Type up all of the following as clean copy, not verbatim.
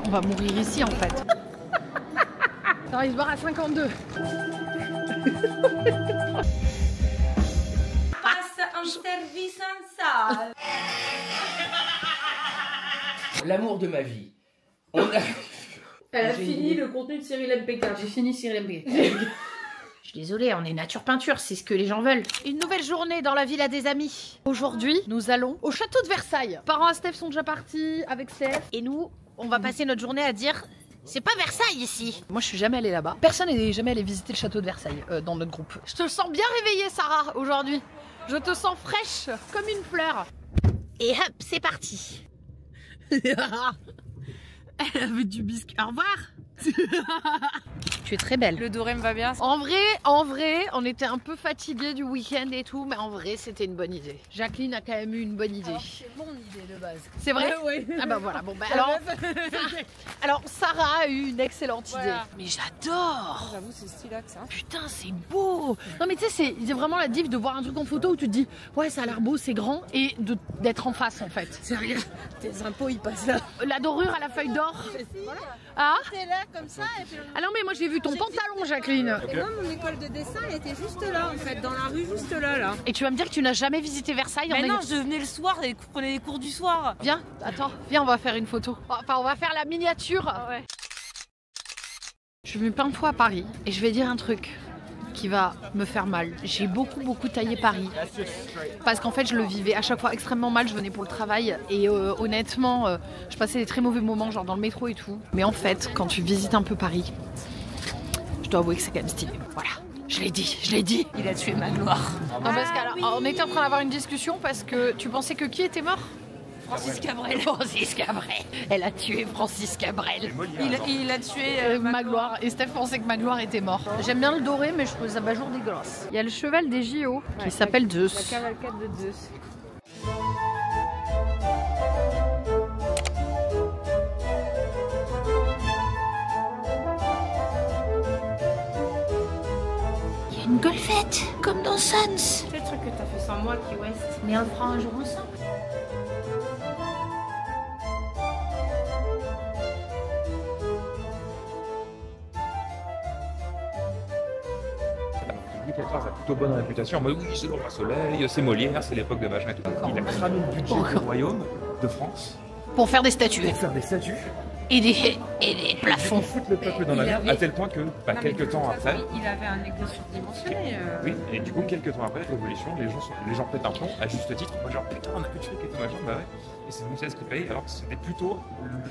On va mourir ici en fait. Alors il se barre à 52. Passe un service en salle. L'amour de ma vie. On a... Elle a fini le contenu de Cyril MPK. J'ai fini Cyril MPK. Je suis désolée, on est nature peinture, c'est ce que les gens veulent. Une nouvelle journée dans la villa des amis. Aujourd'hui, nous allons au château de Versailles. Parents à Steph sont déjà partis avec Steph. Et nous, on va passer notre journée à dire... C'est pas Versailles ici. Moi je suis jamais allée là-bas. Personne n'est jamais allé visiter le château de Versailles dans notre groupe. Je te sens bien réveillée Sarah aujourd'hui. Je te sens fraîche comme une fleur. Et hop, c'est parti. Elle avait du biscuit. Au revoir. Tu es très belle. Le doré me va bien. En vrai, on était un peu fatigués du week-end et tout, mais en vrai, c'était une bonne idée. Jacqueline a quand même eu une bonne idée. C'est mon idée de base. C'est vrai? Oui. Ah bah voilà, bon bah alors Sarah a eu une excellente idée. Mais j'adore. J'avoue, c'est stylax. Hein. Putain, c'est beau. Non mais tu sais, c'est vraiment la diff de voir un truc en photo où tu te dis ouais, ça a l'air beau, c'est grand, et d'être en face en fait. Sérieux? Tes impôts, ils passent là. La dorure à la feuille d'or. Ah? T'es là comme ça et puis... Ah non mais moi j'ai vu ton pantalon Jacqueline. Et moi, mon école de dessin, elle était juste là, en fait, dans la rue, juste là. Et tu vas me dire que tu n'as jamais visité Versailles? Mais non, je venais le soir et prenais les cours du soir. Viens, attends, viens, on va faire une photo. Enfin, on va faire la miniature. Ah ouais. Je suis venue plein de fois à Paris et je vais dire un truc qui va me faire mal. J'ai beaucoup taillé Paris parce qu'en fait je le vivais à chaque fois extrêmement mal. Je venais pour le travail et honnêtement je passais des très mauvais moments, genre dans le métro et tout. Mais en fait quand tu visites un peu Paris, je dois avouer que c'est quand même stylé. Voilà, je l'ai dit. Il a tué Magloire. Non, parce qu'on était en train d'avoir une discussion parce que tu pensais que qui était mort? Francis Cabrel. Francis Cabrel. Elle a tué Francis Cabrel. Il a tué Magloire. Et Steph pensait que Magloire était mort. J'aime bien le doré, mais je trouve ça bajour dégueulasse. Il y a le cheval des JO qui s'appelle Zeus. La cavalcade de Zeus. Il y a une golfette, comme dans Sans. C'est le truc que t'as fait sans moi, qui West. Mais on le fera un jour ensemble. A plutôt bonne réputation en mode oui, c'est le roi soleil, c'est Molière, c'est l'époque de machin et tout. Il a cramé le budget du royaume de France Pour faire des statues. pour faire des statues Et des plafonds. pour foutre le peuple dans la merde, à tel point que, quelques temps après, Il avait un ego surdimensionné. oui, et du coup, quelques temps après, révolution, les gens pètent un plomb, à juste titre, moi genre putain, on a plus de fric et tout machin, bah ouais. Et c'est Louis XVI qui paye, alors que c'était plutôt,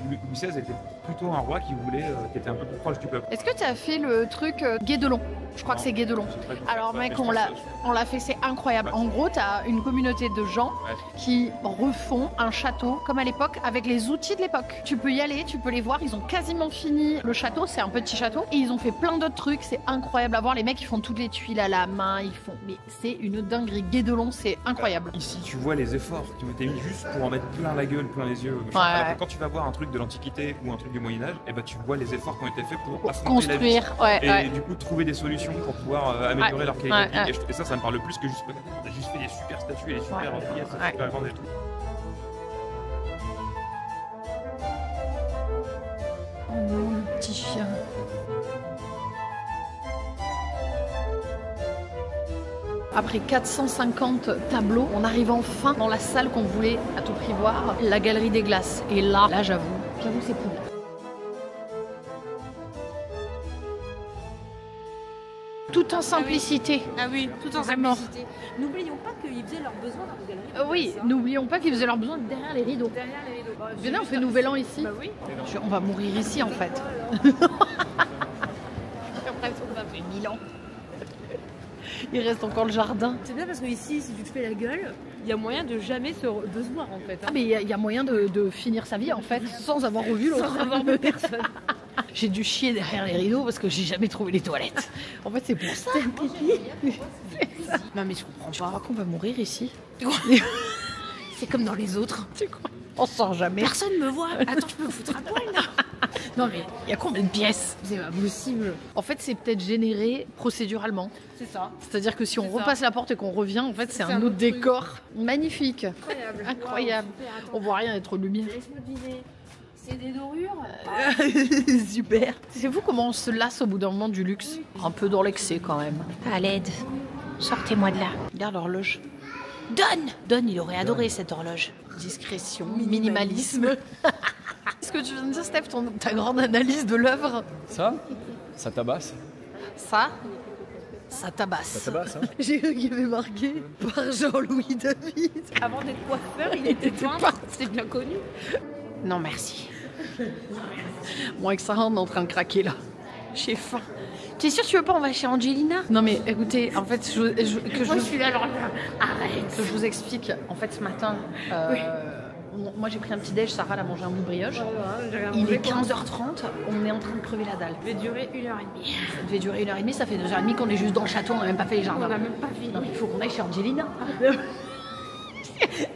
Louis XVI était plutôt un roi qui voulait, qui était un peu plus proche du peuple. Est-ce que tu as fait le truc Guédelon? Je crois que c'est Guédelon. Alors mec, on l'a fait, c'est incroyable. En gros, tu as une communauté de gens qui refont un château comme à l'époque avec les outils de l'époque. Tu peux y aller, tu peux les voir, ils ont quasiment fini le château, c'est un petit château, et ils ont fait plein d'autres trucs, c'est incroyable à voir. Les mecs, ils font toutes les tuiles à la main, ils font... Mais c'est une dinguerie. Guédelon, c'est incroyable. Ici, tu vois les efforts qui ont été mis juste pour en mettre plein la gueule, plein les yeux. Alors que quand tu vas voir un truc de l'Antiquité ou un truc du Moyen-Âge, et ben tu vois les efforts qui ont été faits pour affronter la vie. Construire, Et du coup, trouver des solutions pour pouvoir améliorer leur qualité de vie. Et ça me parle plus que juste, on a juste fait des super statues et des super pièces, super grandes et tout. Oh non, le petit chien. Après 450 tableaux, on arrive enfin dans la salle qu'on voulait à tout prix voir, la galerie des glaces. Et là j'avoue, c'est cool. Tout en simplicité. Ah oui, tout en Vraiment. simplicité. N'oublions pas qu'ils faisaient leurs besoins dans la galerie. Oui, n'oublions pas qu'ils faisaient leurs besoins derrière les rideaux. Derrière les rideaux. Venez, on fait Nouvel An ici. Bah oui. On va mourir ici en fait. Après, ça fait 1000 ans. Il reste encore le jardin. C'est bien parce que ici, si tu te fais la gueule, il y a moyen de jamais de se voir en fait. Ah mais il y a moyen de finir sa vie en fait sans avoir revu l'autre. Sans avoir vu personne. J'ai dû chier derrière les rideaux parce que j'ai jamais trouvé les toilettes. En fait c'est pour ça. Non mais je comprends Je crois qu'on va mourir ici. C'est comme dans les autres. C'est quoi? On sort jamais. Personne me voit. Attends, je peux me foutre à poil là. Non mais il y a combien de pièces? C'est pas possible. En fait c'est peut-être généré procéduralement. C'est ça. C'est-à-dire que si on C'est ça. repasse la porte et qu'on revient, en fait c'est un autre truc. décor magnifique. Incroyable. Incroyable. Wow, super, attends. On voit rien, il y a trop de lumière. Laisse-moi deviner. C'est des dorures. Super. C'est vous comment on se lasse au bout d'un moment du luxe? Un peu dans l'excès quand même. À l'aide. Sortez-moi de là. Regarde l'horloge. Don, il aurait adoré cette horloge. Discrétion, minimalisme. Est-ce que tu viens de dire, Steph, ta grande analyse de l'œuvre? Ça tabasse. Ça tabasse. Ça tabasse, hein. J'ai vu qu'il y avait marqué par Jean-Louis David. Avant d'être coiffeur, il était peintre. C'est bien connu. Non, merci. Moi, avec Sarah, on est en train de craquer là. J'ai faim. T'es sûr que tu veux pas, on va chez Angelina? Non mais écoutez, en fait, Moi, je suis là, alors arrête. que je vous explique. En fait, ce matin, moi j'ai pris un petit déj, Sarah elle a mangé un bout de brioche. Il est 15h30, on est en train de crever la dalle. Ça devait durer 1h30. Ça devait durer 1h30, ça fait 2h30 qu'on est juste dans le château, on n'a même pas fait les On jardins. n'a même pas fini. Non mais il faut qu'on aille chez Angelina.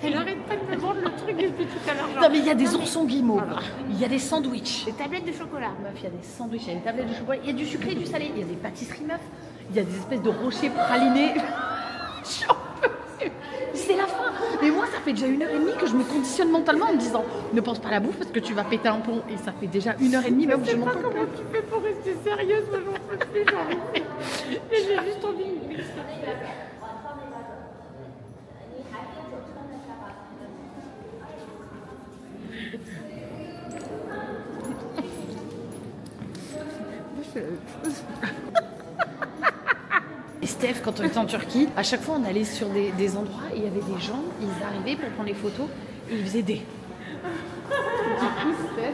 Elle arrête pas de me vendre le truc depuis tout à l'heure. Non mais il y a des oursons guimauves, il y a des sandwichs. Des tablettes de chocolat. Meuf, il y a des sandwichs, il y a des tablettes de chocolat, il y a du sucré et du salé, il y a des pâtisseries meuf, il y a des espèces de rochers pralinés. J'en peux plus. C'est la fin. Mais moi, ça fait déjà 1h30 que je me conditionne mentalement en me disant ne pense pas à la bouffe parce que tu vas péter un plomb. Et ça fait déjà 1h30 même que je m'entends. Comment tu fais pour rester sérieuse? Moi, j'en peux plus, j'ai envie. Et j'ai juste envie de me Et Steph, quand on était en Turquie, à chaque fois on allait sur des endroits et il y avait des gens, ils arrivaient pour prendre les photos et ils faisaient des. Du coup, Steph,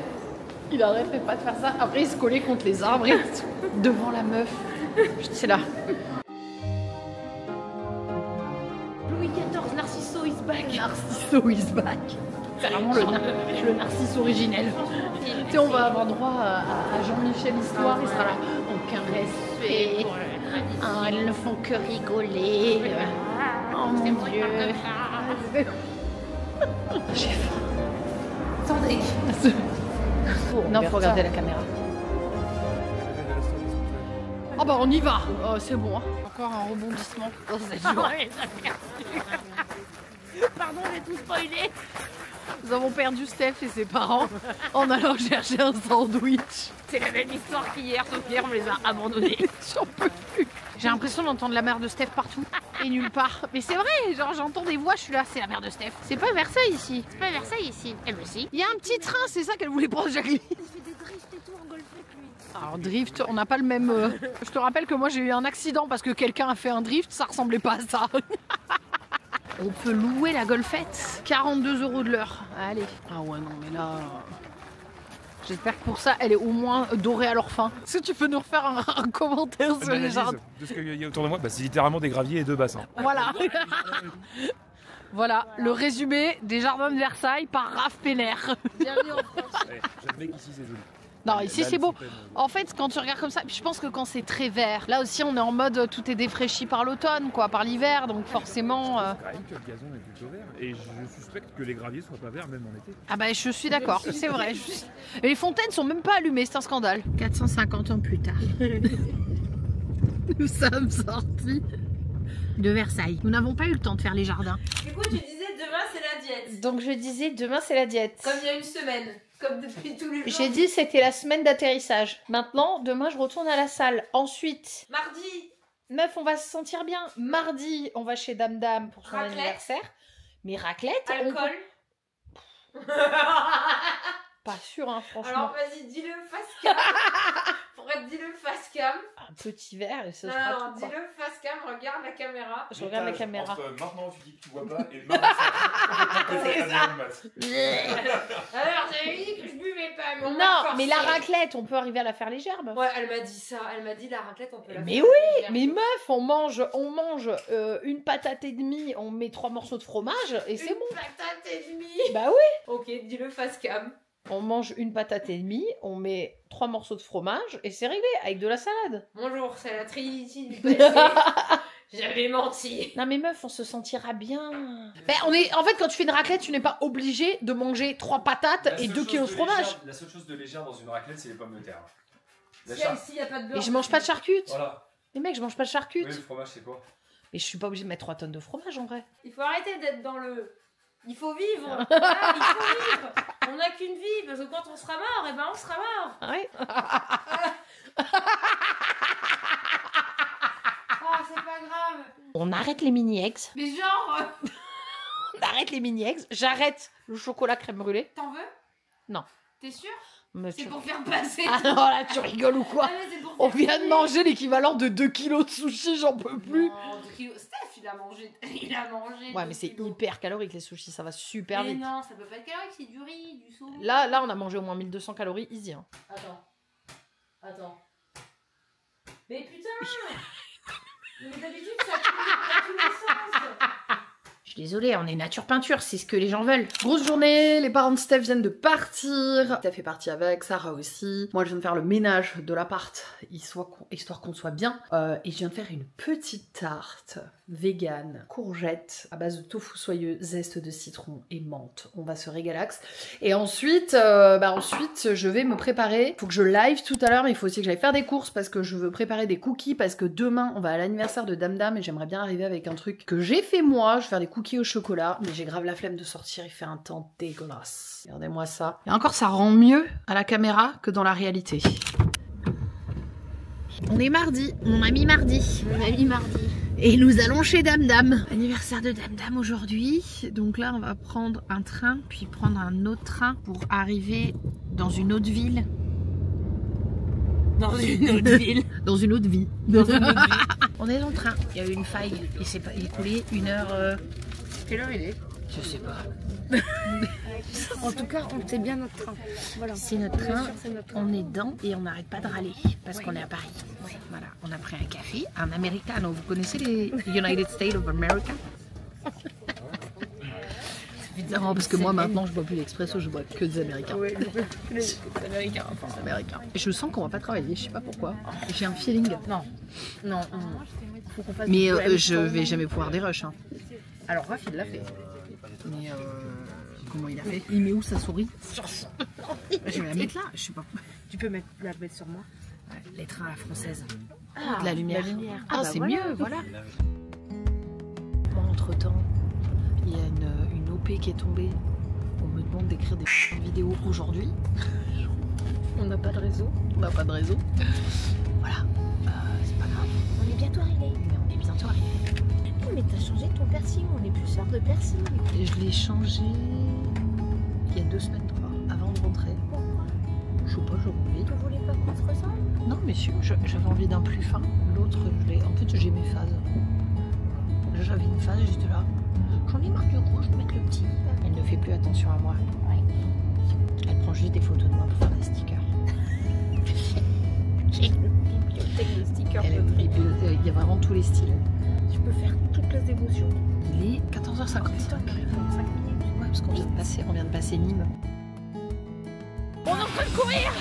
il arrêtait pas de faire ça. Après, il se collait contre les arbres et tout, devant la meuf. C'est là. Louis XIV, Narciso is back. Narciso is back. C'est vraiment le narcisse originel. Tu sais, on va avoir droit à Jean-Michel Histoire, il sera là. Aucun respect. Ah, elles ne font que rigoler. Oh mon Dieu. J'ai faim. Attendez. Non, faut regarder la caméra. Oh bah on y va. C'est bon. Hein. Encore un rebondissement dans cette journée. Pardon, j'ai tout spoilé. Nous avons perdu Steph et ses parents en allant chercher un sandwich. C'est la même histoire qu'hier, sauf qu'hier on les a abandonnés. J'en peux plus. J'ai l'impression d'entendre la mère de Steph partout et nulle part. Mais c'est vrai, genre j'entends des voix, je suis là, c'est la mère de Steph. C'est pas Versailles ici. C'est pas Versailles ici, elle aussi. Il y a un petit train, c'est ça qu'elle voulait prendre Jacqueline. Il fait des drifts et tout en golfette lui. Alors drift, on n'a pas le même... Je te rappelle que moi j'ai eu un accident parce que quelqu'un a fait un drift, ça ressemblait pas à ça. On peut louer la golfette. 42 € de l'heure. Allez. Ah ouais, non, mais là... J'espère que pour ça, elle est au moins dorée à leur fin. Est-ce que tu peux nous refaire un commentaire sur les jardins? De ce qu'il y a autour de moi, c'est littéralement des graviers et deux bassins. Voilà. Voilà, le résumé des jardins de Versailles par Raph Pénère. Bienvenue en France. J'admets qu'ici c'est joli. Non, ici Là, c'est beau. le cyprès, En fait, quand tu regardes comme ça, je pense que quand c'est très vert, là aussi on est en mode tout est défraîchi par l'automne, quoi, par l'hiver, donc forcément. quand même que le gazon est plutôt vert. Et je suspecte que les graviers soient pas verts même en été. Ah bah je suis d'accord, c'est vrai. Et les fontaines sont même pas allumées, c'est un scandale. 450 ans plus tard. Nous sommes sortis de Versailles. Nous n'avons pas eu le temps de faire les jardins. Du coup, tu disais demain c'est la diète. Donc je disais demain c'est la diète. Comme il y a une semaine. Comme depuis tous les jours. J'ai dit c'était la semaine d'atterrissage. Maintenant, demain je retourne à la salle. Ensuite, Mardi. meuf, on va se sentir bien. Mardi, on va chez Dame Dame pour son Raclette. anniversaire. Mais raclette, Alcool. pas sûr, hein, franchement. Alors vas-y, dis-le face cam. Dis-le face cam. Un petit verre et ce Non, sera non, tout. quoi. dis-le face cam, regarde la caméra. Je regarde la caméra. Entre maintenant tu dis que tu vois pas et maintenant Alors j'avais dit que je buvais pas, mais on m'a Non, forcé. mais la raclette, on peut arriver à la faire légère, meuf. Ouais, elle m'a dit ça. Elle m'a dit la raclette, on peut la Mais faire. oui, légère. mais meuf, on mange une patate et demie, on met 3 morceaux de fromage et c'est Une bon. patate et demie. Bah oui. Ok, dis-le face cam. On mange une patate et demie, on met 3 morceaux de fromage et c'est réglé avec de la salade. Bonjour, c'est la Trinity du passé. J'avais menti. Non mais meuf, on se sentira bien. Ben, en fait, quand tu fais une raclette, tu n'es pas obligé de manger 3 patates et 2 kilos de fromage. La seule chose de légère dans une raclette, c'est les pommes de terre. S'il n'y a pas de beurre. Et je mange pas de charcutes. Voilà. Les mecs, je mange pas de charcutes. Oui, le fromage, c'est quoi? Mais je suis pas obligée de mettre 3 tonnes de fromage en vrai. Il faut arrêter d'être dans Il faut vivre. Ah, il faut vivre. On n'a qu'une vie, parce que quand on sera mort, eh ben on sera mort. Ouais. Oh, c'est pas grave. On arrête les mini-eggs. Mais genre, On arrête les mini-eggs. J'arrête le chocolat crème brûlée. t'en veux? Non. T'es sûr? Mais C'est tu- pour faire passer. Ah non, là, tu rigoles ou quoi? Ah, mais c'est pour On faire vient de passer. manger l'équivalent de 2 kilos de sushi, j'en peux plus. Non, 2 kilos. Steph, il a mangé. Il a mangé. Ouais, 2 mais c'est kilos. hyper calorique les sushis, ça va super Mais vite. non, ça peut pas être calorique, c'est du riz, du saumon. Là, on a mangé au moins 1200 calories, easy. Hein. Attends. Mais putain. Mais d'habitude, ça coule dans tous les sens. Je suis désolée, on est nature peinture, c'est ce que les gens veulent. Grosse journée, les parents de Steph viennent de partir. Steph est partie avec, Sarah aussi. Moi, je viens de faire le ménage de l'appart, histoire qu'on soit bien. Et je viens de faire une petite tarte vegan, courgette, à base de tofu soyeux, zeste de citron et menthe. On va se régalax. Et ensuite, je vais me préparer. Faut que je live tout à l'heure, mais il faut aussi que j'aille faire des courses parce que je veux préparer des cookies parce que demain, on va à l'anniversaire de Dame Dame et j'aimerais bien arriver avec un truc que j'ai fait moi. Je vais faire des cookies au chocolat, mais j'ai grave la flemme de sortir, il fait un temps dégueulasse. Regardez-moi ça. Et encore, ça rend mieux à la caméra que dans la réalité. On est mardi, on a mis mardi. Et nous allons chez Dame Dame. Anniversaire de Dame Dame aujourd'hui. Donc là, on va prendre un train, puis prendre un autre train pour arriver dans une autre ville. Dans une autre ville. Dans une autre vie. Dans une autre ville. On est dans le train. Il y a eu une faille. Il est coulé 1h. Quelle heure il est? Je sais pas. En tout cas, on sait bien notre train. Voilà. C'est notre train. Bien sûr, c'est notre train. On est dedans et on n'arrête pas de râler parce qu'on est à Paris. Voilà. On a pris un café, un americano. Vous connaissez les United States of America? Évidemment, parce que moi maintenant je bois plus l'expresso, je bois que des américains. Ouais, Les américains, enfin les américains. Et je sens qu'on va pas travailler, je sais pas pourquoi. J'ai un feeling. Non. Faut qu'on fasse Mais du poème. je vais jamais pouvoir des rushs. Hein. Alors, Raph, il l'a fait. Mais comment il a fait? Il met où sa souris? Je vais la mettre là, je sais pas. Tu peux la mettre sur moi. Ouais, les trains à la française. Ah, de la lumière. Ah, bah c'est voilà. mieux, voilà. Moi, entre-temps, il y a une OP qui est tombée. On me demande d'écrire des vidéos aujourd'hui. On n'a pas de réseau. On n'a pas de réseau. Voilà. C'est pas grave. On est bientôt arrivé. Mais on est bientôt arrivé. Mais t'as changé ton piercing, on est plus sûr de piercing. Et je l'ai changé il y a 2 semaines, 3, avant de rentrer. Pourquoi? Je sais pas, j'ai envie. Tu voulais pas qu'on se ressemble? Non, mais j'avais envie d'un plus fin. L'autre, en fait, j'ai mes phases. J'avais une phase, j'étais là. J'en ai marre du gros, je vais mettre le petit. Elle ne fait plus attention à moi. Elle prend juste des photos de moi pour faire des stickers. J'ai une bibliothèque de stickers Il y a vraiment tous les styles. Tu peux faire toutes les émotions. Il est 14h55. Ouais, parce qu'on vient de passer Nîmes. On est en train de courir.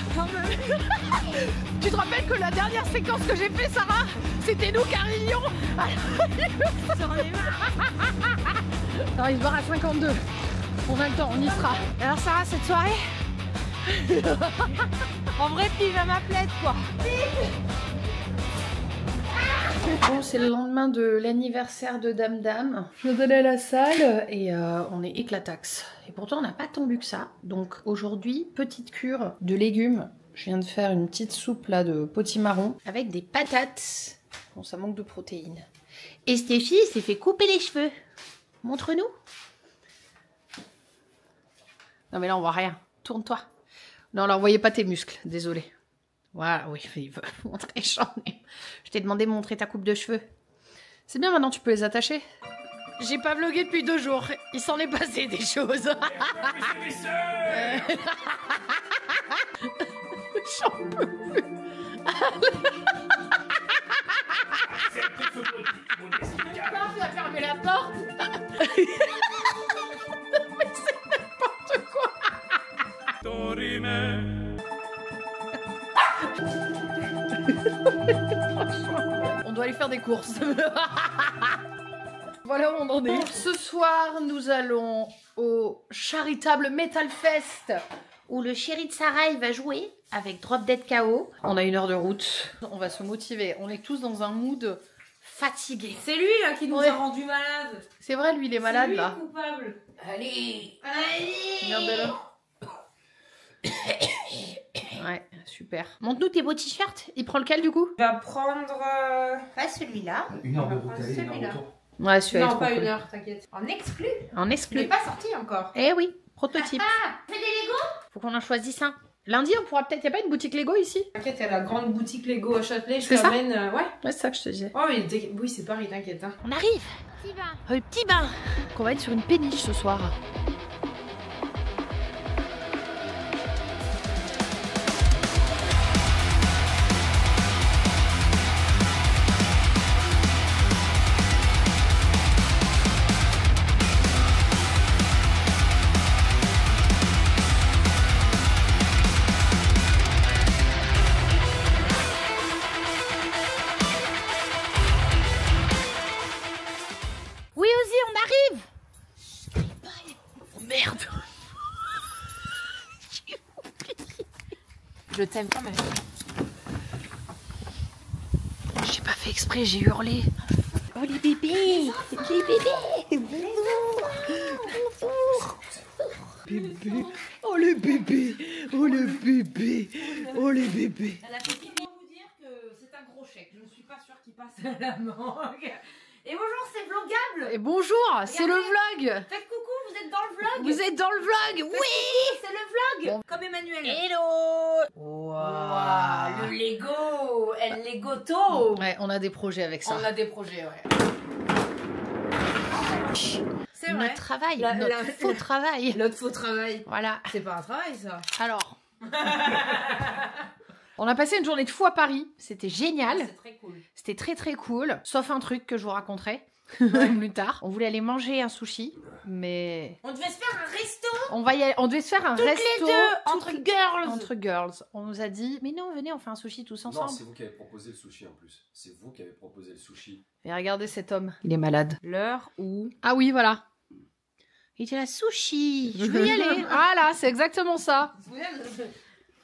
Tu te rappelles que la dernière séquence que j'ai fait, Sarah, c'était nous Carignon. Alors il se barre à 52. On a le temps, on y sera. Alors Sarah, cette soirée? En vrai, pyjama plaid, quoi. Bon, c'est le lendemain de l'anniversaire de Dame Dame. Je vais aller à la salle et on est éclataxe. Et pourtant, on n'a pas tant bu que ça. Donc aujourd'hui, petite cure de légumes. Je viens de faire une petite soupe là de potimarron avec des patates. Bon, ça manque de protéines. Et Stéphie s'est fait couper les cheveux. Montre-nous. Non mais là, on voit rien. Tourne-toi. Non, alors, voyez pas tes muscles. Désolé. Voilà, oui, il veut montrer, je t'ai demandé de montrer ta coupe de cheveux. C'est bien, maintenant tu peux les attacher. J'ai pas vlogué depuis 2 jours. Il s'en est passé des choses. J'en peux plus. Tu vas fermer la porte. Mais c'est n'importe quoi. On doit aller faire des courses. Voilà où on en est. Ce soir, nous allons au charitable Metal Fest où le chéri de Sarah il va jouer avec Drop Dead KO. On a 1 heure de route. On va se motiver. On est tous dans un mood fatigué. C'est lui là qui nous Ouais. a rendu malades. C'est vrai, lui, il est malade C'est lui là. le coupable. Allez. Regardez-le. Ouais, super. Montre-nous tes beaux t-shirts. Il prend lequel du coup? On va prendre. Pas celui-là. Une heure de On va route prendre aller, une heure celui-là. retour. Ouais, celui-là est Non, trop pas cool. une heure, t'inquiète. En exclu. En Il n'est exclu. pas sorti encore. Eh oui, prototype. Fais des Lego. Faut qu'on en choisisse un. Lundi, on pourra peut-être. Y'a pas une boutique Lego ici? T'inquiète, il y a la grande boutique Lego à Châtelet. Je C'est ça t'emmène. Ouais. Ouais, c'est ça que je te disais. Oh, mais oui, c'est Paris, t'inquiète. Hein. On arrive. Petit bain. Petit bain. Qu'on va être sur une péniche ce soir. Oui, Ozzy, on arrive. Oh merde. Je t'aime quand même. J'ai pas fait exprès, j'ai hurlé. Oh les bébés. Les bébés. Bonjour. Bonjour. Bébé. Oh le bébé. Oh le bébé. Oh les bébés. Elle a fait pipi. Pour vous dire que c'est un gros chèque. Je ne suis pas sûre qu'il passe à la mangue. Et bonjour, c'est Vlogable. Et bonjour, c'est le vlog. Faites coucou, vous êtes dans le vlog. Vous êtes dans le vlog. Oui. C'est le vlog. Comme Emmanuel. Hello. Waouh, le Lego. El Legoto. Ouais, on a des projets avec ça. On a des projets, ouais. C'est vrai. Notre travail, La- notre la- faux travail. Notre faux travail. Voilà. C'est pas un travail, ça. Alors. On a passé une journée de fou à Paris. C'était génial. C'est très cool. C'était très très cool. Sauf un truc que je vous raconterai plus tard. On voulait aller manger un sushi, mais On devait se faire un resto. on devait se faire un resto les deux, entre girls. entre girls. On nous a dit mais non, venez, on fait un sushi tous Non, ensemble. c'est vous qui avez proposé le sushi en plus. C'est vous qui avez proposé le sushi. Et regardez cet homme, il est malade. L'heure où. Ah oui, voilà. Il était là, sushi, je veux y aller. Voilà, c'est exactement ça.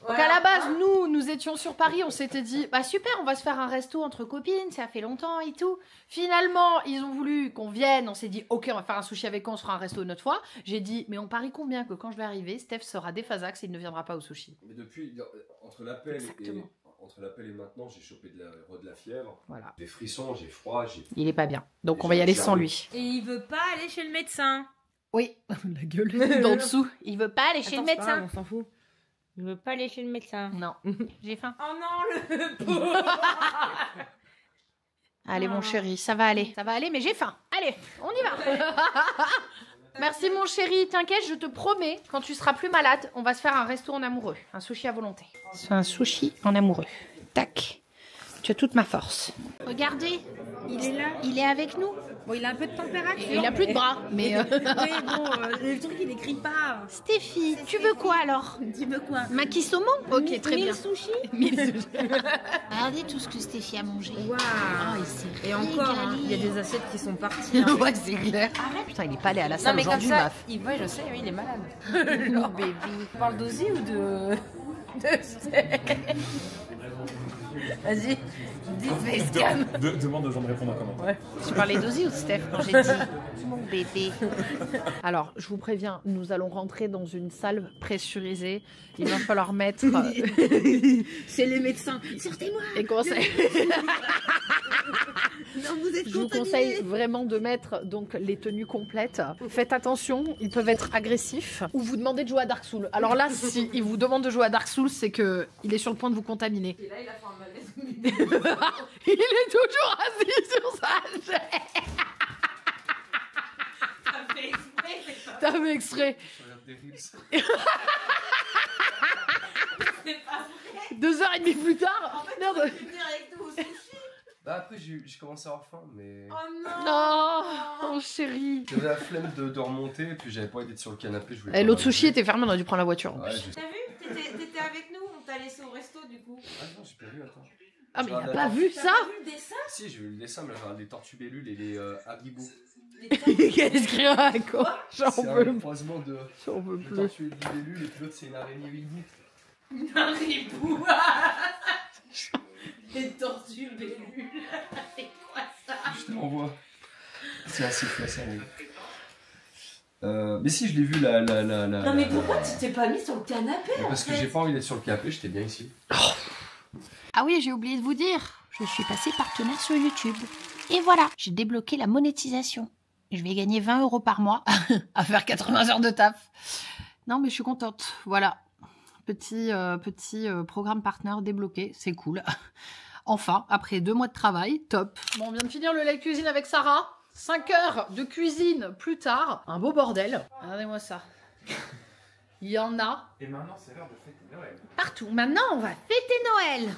Donc à la base, nous étions sur Paris, on s'était dit, bah super, on va se faire un resto entre copines, ça fait longtemps et tout. Finalement, ils ont voulu qu'on vienne, on s'est dit, ok, on va faire un sushi avec eux, on se fera un resto une autre fois. J'ai dit, mais on parie combien que quand je vais arriver, Steph sera déphasax et il ne viendra pas au sushi. Mais depuis, entre l'appel Exactement. et maintenant, j'ai chopé de la fièvre. Voilà. Des frissons, j'ai froid, j'ai. Il est pas bien. Donc on va y aller sans lui. Et il veut pas aller chez le médecin. Oui, la gueule d'en dessous. Il veut pas aller chez le médecin. On s'en fout. Il veut pas aller chez le médecin. Non, j'ai faim. Oh non, le pauvre. Allez mon chéri, ça va aller. Ça va aller, mais j'ai faim. Allez, on y va. Merci mon chéri, t'inquiète, je te promets, quand tu seras plus malade, on va se faire un resto en amoureux. Un sushi à volonté. C'est un sushi en amoureux. Tac. Tu as toute ma force. Regardez, Il est là. il est avec nous. Bon, il a un peu de température. Il a plus de bras, mais... Oui, bon, le truc, il écrit pas. Stéphie, tu veux quoi alors? Tu veux quoi? Maquis saumon? Ok, très bien. Sushi. Regardez tout ce que Stéphie a mangé. Waouh. Oh, il s'est Et encore, hein, il y a des assiettes qui sont parties. Hein. Ouais, c'est clair. Putain, il est pas allé à la Non, salle mais comme aujourd'hui, ça, maf. ouais, je sais, oui, il est malade. Mon bébé. Tu parles d'Ozzy ou de Vas-y, dis facecam. Demande aux gens de répondre en commentaire. Tu parlais d'Ozzy ou de Steph quand j'ai dit mon bébé? Alors, je vous préviens, nous allons rentrer dans une salle pressurisée. Il va falloir mettre... C'est les médecins. Sortez-moi. et conseil. Non, vous êtes Je vous conseille vraiment de mettre donc les tenues complètes. Faites attention, ils peuvent être agressifs. Ou vous demandez de jouer à Dark Souls. Alors là, si il vous demande de jouer à Dark Souls, c'est que il est sur le point de vous contaminer. Et là, il a fait un malaise. Il est toujours assis sur sa chaise. T'as fait exprès, c'est pas. T'as fait extrait. Je regarde des reels. C'est pas vrai. 2h30 plus tard. Merde. Tu veux venir avec nous au sushi? Bah après j'ai commencé à avoir faim mais Oh non. Non, oh, chérie. j'avais la flemme de remonter et puis j'avais pas envie d'être sur le canapé. Je voulais Eh, pas l'autre manger. sushi était fermé, on a dû prendre la voiture. Ouais, je... T'as vu? T'étais avec nous, on t'a laissé au resto du coup. Ah non j'ai pas vu attends. Ah mais il a Regarde, pas vu T'as ça. pas vu le dessin? Si j'ai vu le dessin mais j'ai des tortues bellules et des haribots. Qu'est-ce qu'il y a quoi? J'en C'est peux un croisement de plus. tortues bellules et puis l'autre c'est une araignée hibou. Un ribou. Les tortues bellules. C'est quoi ça? Je te l'envoie. C'est assez facile. Mais si, je l'ai vu Non mais pourquoi tu t'es pas mis sur le canapé Parce que j'ai pas envie d'être sur le canapé, j'étais bien ici. Ah oui, j'ai oublié de vous dire, je suis passée partenaire sur YouTube. Et voilà, j'ai débloqué la monétisation. Je vais gagner 20 € par mois à faire 80 heures de taf. Non, mais je suis contente. Voilà, petit programme partenaire débloqué, c'est cool. Enfin, après 2 mois de travail, top. Bon, on vient de finir le lait cuisine avec Sarah. 5 heures de cuisine plus tard. Un beau bordel. Regardez-moi ça. Il y en a Et maintenant, c'est l'heure de fêter Noël. partout. Maintenant, on va fêter Noël.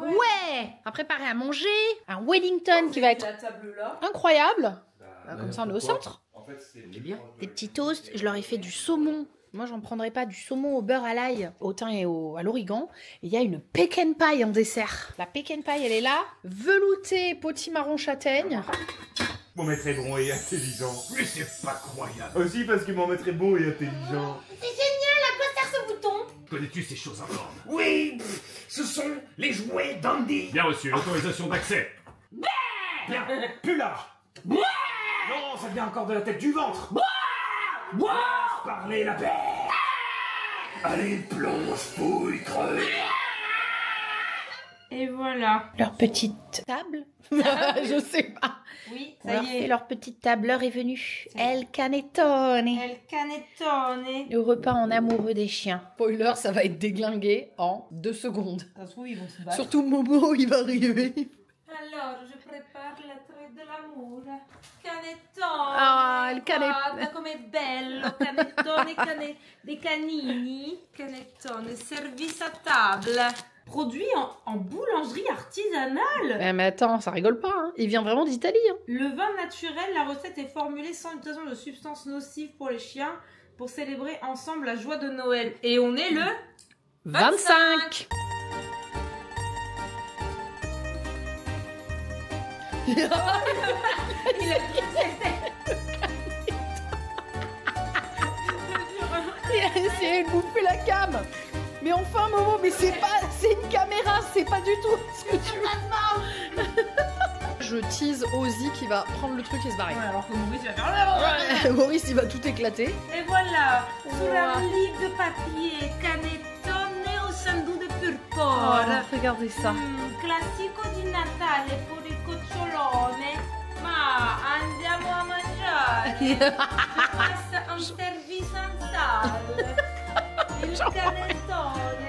Ouais. On va préparer à manger. Un Wellington qui va être la table là. incroyable. Bah, Comme ça, on est au centre. En fait, c'est bien. Des petits toasts. Je leur ai fait du saumon. Moi, j'en prendrais pas, du saumon au beurre à l'ail, au thym et à l'origan. Et il y a une pecan pie en dessert. La pecan pie, elle est là. Velouté potimarron châtaigne. Mon maître est bon et intelligent. Mais c'est pas croyable. Aussi parce que mon maître est beau et intelligent. Connais-tu ces choses informes? Oui, ce sont les jouets d'Andy. Bien reçu, autorisation d'accès. Bien, plus là. Non, ça vient encore de la tête du ventre. Parlez la paix. Allez, plonge, fouille, creuse. Et voilà. Leur petite table. Je sais pas. Oui, On ça leur y fait est. leur petite table, l'heure est venue. El Canettone. El canettone. Le repas en amoureux des chiens. Spoiler, ça va être déglingué en 2 secondes. Ça se trouve, ils vont se battre. Surtout Momo, il va arriver. Alors, je prépare la traite de l'amour. Canettone. Ah, il cane- Guarda com'è bello. Canettone, dei canini. Canettone, service à table. Produit en boulangerie artisanale. Mais attends, ça rigole pas, hein. Il vient vraiment d'Italie. Hein. Le vin naturel, la recette est formulée sans utilisation de substances nocives pour les chiens pour célébrer ensemble la joie de Noël. Et on est le 25. Il a Il a essayé de bouffer la cam. Mais enfin, Momo, mais c'est une caméra, c'est pas du tout ce que tu veux. Je tease Ozzy qui va prendre le truc et se barrer. Ouais, alors que Maurice va faire là. Maurice, il va tout éclater. Et voilà, sur Wow. un lit de papier, canettone au sandu de Oh, purpura. regardez ça. Classico di Natale per il cocciolone. Ma andiamo a mangiare. Passa un service en salle. Il canettone.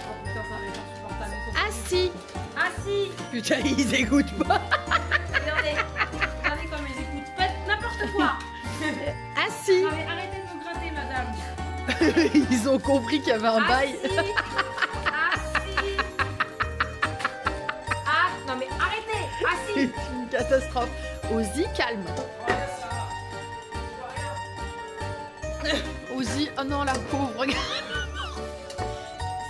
Oh, putain, ça va être insupportable. Ah si. Ah si. Putain, ils écoutent pas. Regardez comme ils écoutent pas n'importe quoi. Ah si. Non mais arrêtez de me gratter, madame. Ils ont compris qu'il y avait un bail. Ah si. Ah si. Ah non mais arrêtez. Ah si. C'est une catastrophe. Ozzy, calme. Ozzy, oh non, la pauvre, regarde.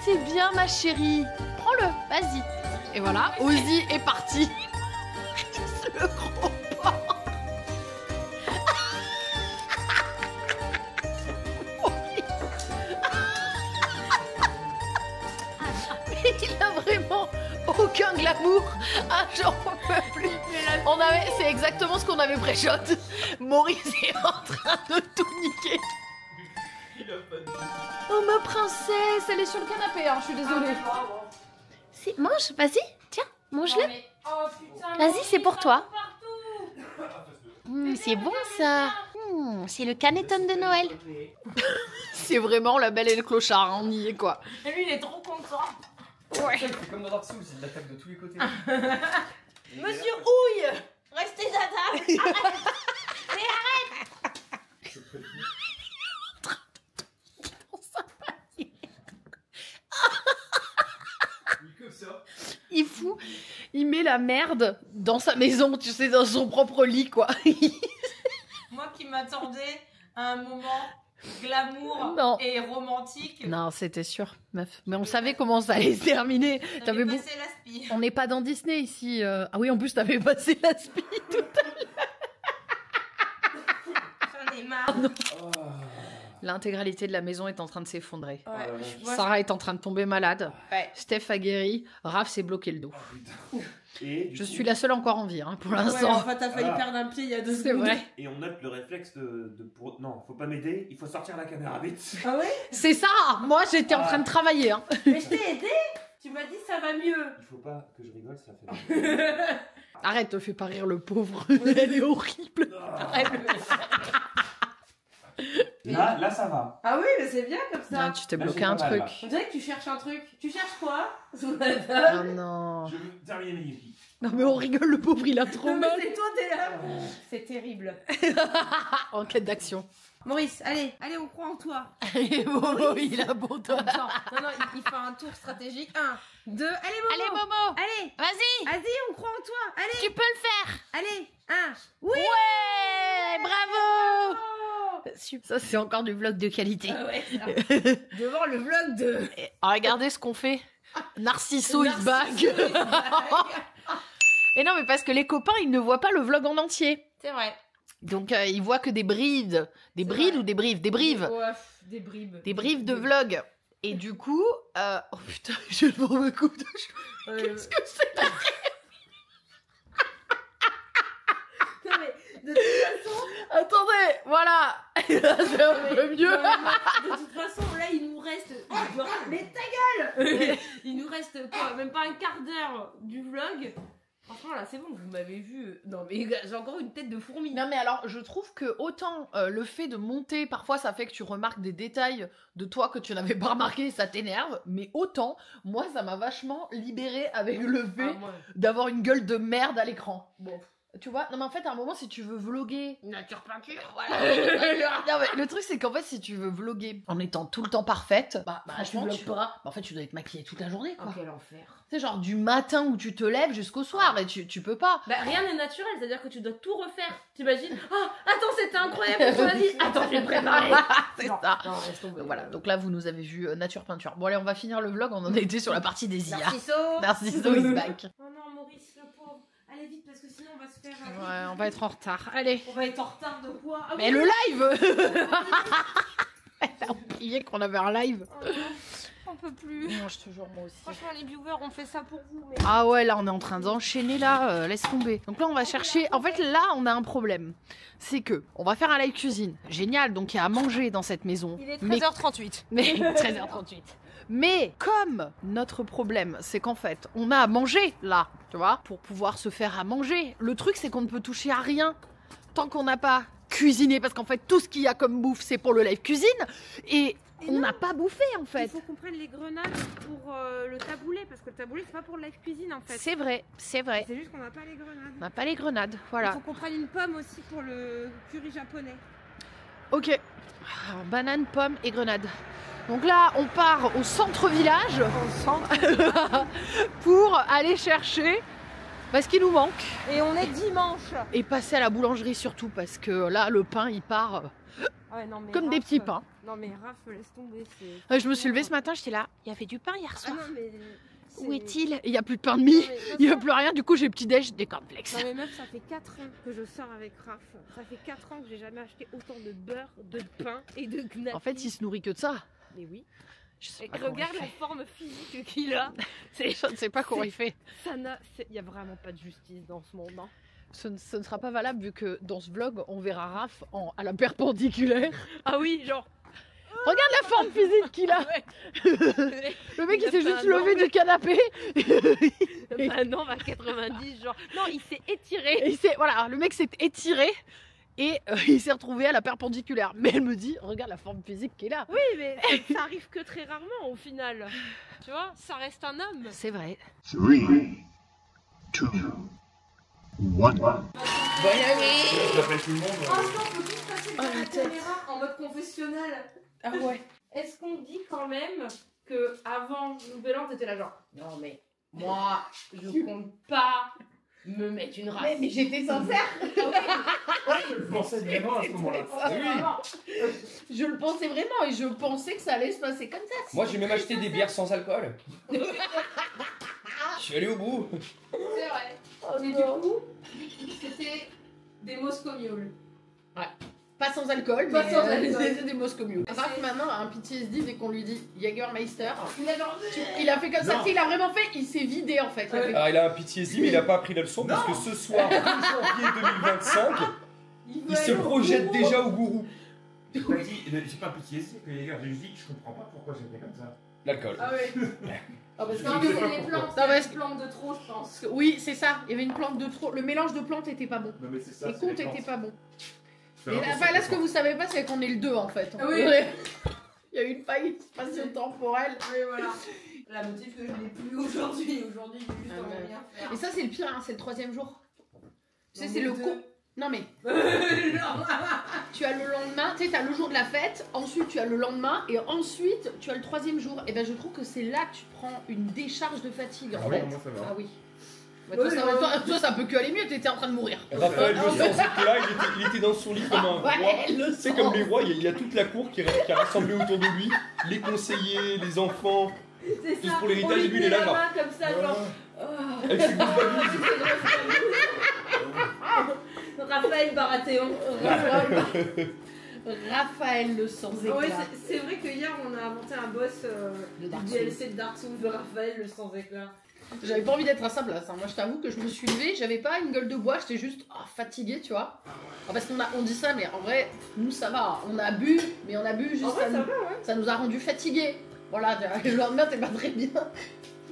C'est bien, ma chérie. Prends-le, vas-y. Et voilà, Ozzy est parti. Le gros porc. Mais il a vraiment aucun glamour. Ah, j'en peux plus. C'est exactement ce qu'on avait pré-shot. Maurice est en train de tout niquer. Oh, ma princesse, elle est sur le canapé, hein, je suis désolée. Mange, vas-y, tiens, mange-le. Oh putain. Vas-y, c'est pour toi. Partout. C'est bon ça. C'est le canettone de Noël. C'est vraiment la belle et le clochard, hein, on y est quoi. Et lui il est trop content. Ouais. C'est comme dans Dark Souls, c'est de l'attaque de tous les côtés. Monsieur Houille, restez à table. Il met la merde dans sa maison, tu sais, dans son propre lit, quoi. Moi qui m'attendais à un moment glamour Non. et romantique. Non, c'était sûr, meuf. Mais on savait comment ça allait se terminer. J'avais T'avais passé l'aspi. On n'est pas dans Disney ici. Ah oui, en plus, t'avais passé l'aspi tout à l'heure. J'en ai marre. L'intégralité de la maison est en train de s'effondrer. Ouais. Ouais. Sarah est en train de tomber malade. Ouais. Steph a guéri. Raph s'est bloqué le dos. Oh, putain. Et du Je coup- suis la seule encore en vie hein, pour Ouais, l'instant. enfin, t'as failli Voilà. perdre un pied il y a 2 C'est secondes. vrai. Et on note le réflexe Non, faut pas m'aider, il faut sortir la caméra vite. Ah ouais? C'est ça. Moi, j'étais en train de travailler. Hein. Mais je t'ai aidé. Tu m'as dit ça va mieux. Il faut pas que je rigole, ça fait mal. Arrête, te fais pas rire le pauvre. Elle est horrible. Arrête. Là, ça va. Ah oui, mais c'est bien comme ça. Ah, tu t'es Là, bloqué j'ai un pas mal, truc. On dirait que tu cherches un truc. Tu cherches quoi? Oh non. Je veux terminer mes Yuki. Non mais on rigole, le pauvre, il a trop Non, mais mal. c'est toi, t'es là. C'est terrible. En quête d'action. Maurice, allez, on croit en toi. Et Momo, il a bon toi. Attends, non, il fait un tour stratégique. 1, 2, allez Momo. Allez Momo, Allez, vas-y, vas-y, on croit en toi. Allez, tu peux le faire. allez, 1. Oui. Ouais, bravo. Oh. Ça c'est encore du vlog de qualité. Ah ouais, ça. Devant le vlog de... Et regardez ce qu'on fait. Narciso is back. Et non mais parce que les copains ils ne voient pas le vlog en entier. C'est vrai. Donc ils voient que des brides. Des C'est brides vrai. ou des brives? Des brives. Ouais, des bribes. Des briefs de vlog. Et du coup, oh putain, je vais me me coupe de cheveux. Qu'est-ce que c'est? Non mais, de toute façon... Attendez, voilà. Là, c'est un peu mieux. De toute façon, là, il nous reste... Mais ta gueule. Il nous reste quoi? Même pas un quart d'heure du vlog. Franchement, là, c'est bon, vous m'avez vu. Non, mais j'ai encore une tête de fourmi. Non mais alors, je trouve que autant le fait de monter, parfois ça fait que tu remarques des détails de toi que tu n'avais pas remarqué et ça t'énerve, mais autant, moi ça m'a vachement libéré avec le fait Ah, moi, d'avoir une gueule de merde à l'écran. Bon. Tu vois, non mais en fait à un moment si tu veux vlogger, nature peinture. non mais le truc c'est qu'en fait si tu veux vlogger en étant tout le temps parfaite, bah franchement vlogues pas. en fait tu dois être maquillée toute la journée quoi. Oh, quel enfer. C'est genre du matin où tu te lèves jusqu'au soir et tu peux pas. Bah, rien n'est naturel, c'est-à-dire que tu dois tout refaire. T'imagines? Ah, attends, c'était incroyable, tu m'as dit. Attends, je vais préparer. C'est Non, ça. non, laisse tomber. Donc voilà, donc là vous nous avez vu nature peinture. Bon allez on va finir le vlog, on en était sur la partie des IA. Narciso. Narciso is back. Oh non, Maurice, le pauvre. Allez vite, parce que sinon on va se faire... Ouais, on va être en retard. Allez. On va être en retard de quoi? Ah, Mais oui. le live. Elle a oublié qu'on avait un live. Oh non, on peut plus. Non, je te jure moi aussi. Franchement, les viewers, on fait ça pour vous. Mais... Ah ouais, là on est en train d'enchaîner là, laisse tomber. Donc là on va chercher, en fait là on a un problème. C'est que on va faire un live cuisine. Génial, donc il y a à manger dans cette maison. Il est Mais 13h38. Mais 13h38. Mais comme notre problème, c'est qu'en fait, on a à manger là, tu vois, pour pouvoir se faire à manger. Le truc, c'est qu'on ne peut toucher à rien tant qu'on n'a pas cuisiné, parce qu'en fait, tout ce qu'il y a comme bouffe, c'est pour le live cuisine, et on n'a pas bouffé en Il fait. faut qu'on prenne les grenades pour le taboulé, parce que le taboulé, c'est pas pour le live cuisine en fait. C'est vrai, c'est vrai. C'est juste qu'on n'a pas les grenades. On n'a pas les grenades, Il voilà. faut qu'on prenne une pomme aussi pour le curry japonais. Ok. Alors, banane, pomme et grenade. Donc là, on part au centre-village pour aller chercher ce qui nous manque. Et on est dimanche. Et passer à la boulangerie surtout, parce que là, le pain, il part Ah ouais, non, mais comme des Raph, petits pains. Non mais Raph, laisse tomber. C'est... Je me suis levée ce matin, j'étais là, il y avait du pain hier Ah soir. non mais... Où est-il? Il n'y a plus de pain de mie, il n'y a plus rien, du coup j'ai petit-déj, des cornflakes. Non mais meuf, ça fait 4 ans que je sors avec Raph. Ça fait 4 ans que j'ai jamais acheté autant de beurre, de pain et de gnocchi. En fait, il se nourrit que de ça. Mais oui. Je sais Et pas comment regarde il la fait. forme physique qu'il a. Je ne sais pas comment il fait. Ça n'a... Il y a vraiment pas de justice dans ce monde. Hein. Ce ne sera pas valable vu que dans ce vlog, on verra Raph à la perpendiculaire. Ah oui, genre... Regarde la forme physique qu'il a. Le mec, il s'est juste levé du canapé. Maintenant, à 90, genre... Non, il s'est étiré. Et voilà, le mec s'est étiré et il s'est retrouvé à la perpendiculaire. Mais elle me dit, regarde la forme physique qu'il a. Oui, mais ça arrive que très rarement au final. Tu vois, ça reste un homme. C'est vrai. 3, 2, 1. J'appelle tout le monde. On peut tous passer Oh, la la tête. caméra en mode confessionnal. Ah ouais. Est-ce qu'on dit quand même que avant Nouvel An, t'étais là genre non mais moi je compte pas me mettre une race. Mais j'étais sincère. Je le pensais vraiment à ce moment-là. Je le pensais vraiment et je pensais que ça allait se passer comme ça. Moi, j'ai même acheté des bières sans alcool. Je suis allé au bout. C'est vrai. Oh Et du non. coup, c'était des Moscow Mule. Ouais. Pas sans alcool, Pas mais sans alcool. c'est des Moscow Mule. Raph maintenant a un PTSD dès qu'on lui dit Jägermeister. Il a genre... Il a fait comme ça, Non. tu sais, il a vraiment fait, il s'est vidé en fait. Il a fait- Alors il a un PTSD mais il a pas appris la leçon parce que ce soir, 2 janvier 2025, il se projette déjà au gourou. J'ai pas dit, j'ai pas un petit essai que les gars, j'ai juste dit que je comprends pas pourquoi j'étais comme ça. L'alcool. Ah ouais. Ah, parce que- Non, Je mais sais pas c'est les pourquoi. plantes. Non, mais- C'est les plantes de trop, je pense. Oui, c'est ça, il y avait une plante de trop. Le mélange de plantes était pas bon. Non mais c'est ça. Les c'est comptes les plantes. étaient pas bons. C'est Et vraiment enfin, ça, là, les ce que plantes. vous savez pas, c'est qu'on est le 2 en fait. Ah oui. Il y a eu une faille spatio-temporelle. Oui, voilà. La motif que je n'ai plus aujourd'hui. Aujourd'hui, j'ai juste Ah, envie de ouais. rien faire. Et ça, c'est le pire, hein, c'est le 3e jour. Tu sais, Non, c'est mais le deux. con. Non, mais Genre, tu as le lendemain, tu sais, t'as le jour de la fête, ensuite tu as le lendemain, et ensuite tu as le 3e jour. Et ben, je trouve que c'est là que tu prends une décharge de fatigue en Ah fait. bon, moi ça va. Ah oui. Bah, toi, Oui, ça, oui. toi, ça peut que aller mieux, t'étais en train de mourir. Raphaël, le sans éclat, il était dans son lit comme un roi. Ouais, le C'est sang. comme les rois, il y a toute la cour qui a rassemblé autour de lui, les conseillers, les enfants, c'est Juste ça. pour l'héritage, On lui lui, il est met là, la genre. main comme ça, genre. avec ses grosses babouses. Raphaël Baratheon. Raphaël le sans éclat. Ouais, c'est vrai que hier on a inventé un boss De Dark du Souls. DLC de Dark Souls de Raphaël le sans éclat. J'avais pas envie d'être à sa place. Hein. Moi, je t'avoue que je me suis levée, j'avais pas une gueule de bois, j'étais juste fatiguée, tu vois. Alors, parce on dit ça, mais en vrai, nous ça va. On a bu, mais on a bu juste En vrai, ça, ça nous, va, ouais. ça nous a rendu fatigués. Voilà, le lendemain, t'es pas très bien.